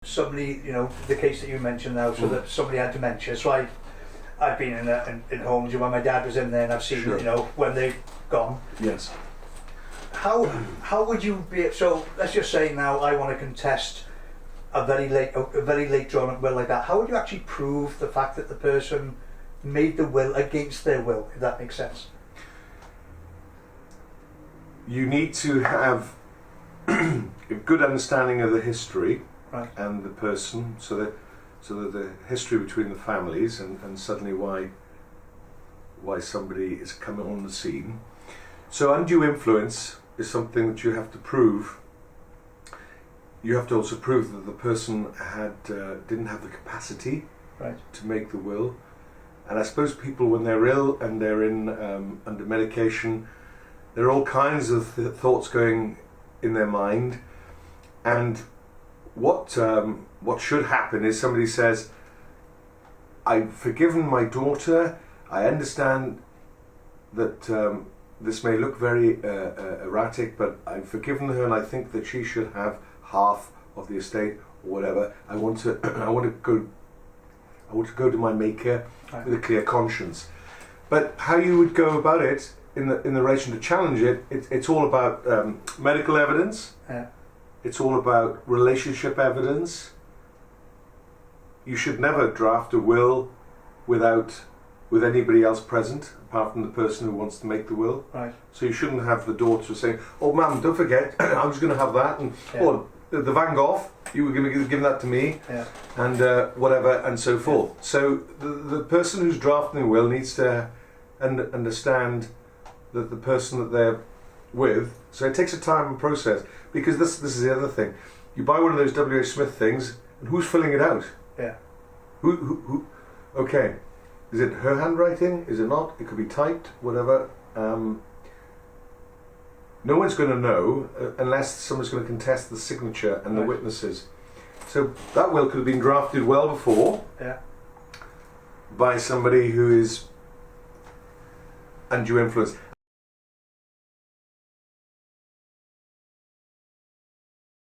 Somebody, the case that you mentioned now, so that somebody had dementia. So I've been in homes when my dad was in there, and I've seen, Sure. when they've gone. Yes. How would you be? So let's just say now I want to contest a very late drawn up will like that. How would you actually prove the fact that the person made the will against their will, if that makes sense? You need to have a good understanding of the history, Right. and the person, so that the history between the families, and suddenly why somebody is coming on the scene. So undue influence is something that you have to prove. You have to also prove that the person didn't have the capacity, Right. to make the will. And I suppose people, when they're ill and they're in under medication, there are all kinds of thoughts going in their mind. And what should happen is somebody says, I've forgiven my daughter. I understand that this may look very erratic, but I've forgiven her, and I think that she should have half of the estate or whatever. I want to go to my maker with a clear conscience. But how you would go about it in the relation to challenge it, it's all about medical evidence. Yeah. It's all about relationship evidence. You should never draft a will with anybody else present, apart from the person who wants to make the will. Right. So you shouldn't have the daughter saying, "Oh, ma'am, don't forget, I was going to have that," and "Oh, the Van Gogh, you were going to give that to me," and whatever, and so forth. So the person who's drafting the will needs to understand that the person that they're with. So it takes a time and process, because this is the other thing. You buy one of those W.H. Smith things, and who's filling it out? Yeah. Who? Okay. Is it her handwriting? Is it not? It could be typed, whatever. No one's going to know unless someone's going to contest the signature and the witnesses. So that will could have been drafted well before by somebody who is undue influence.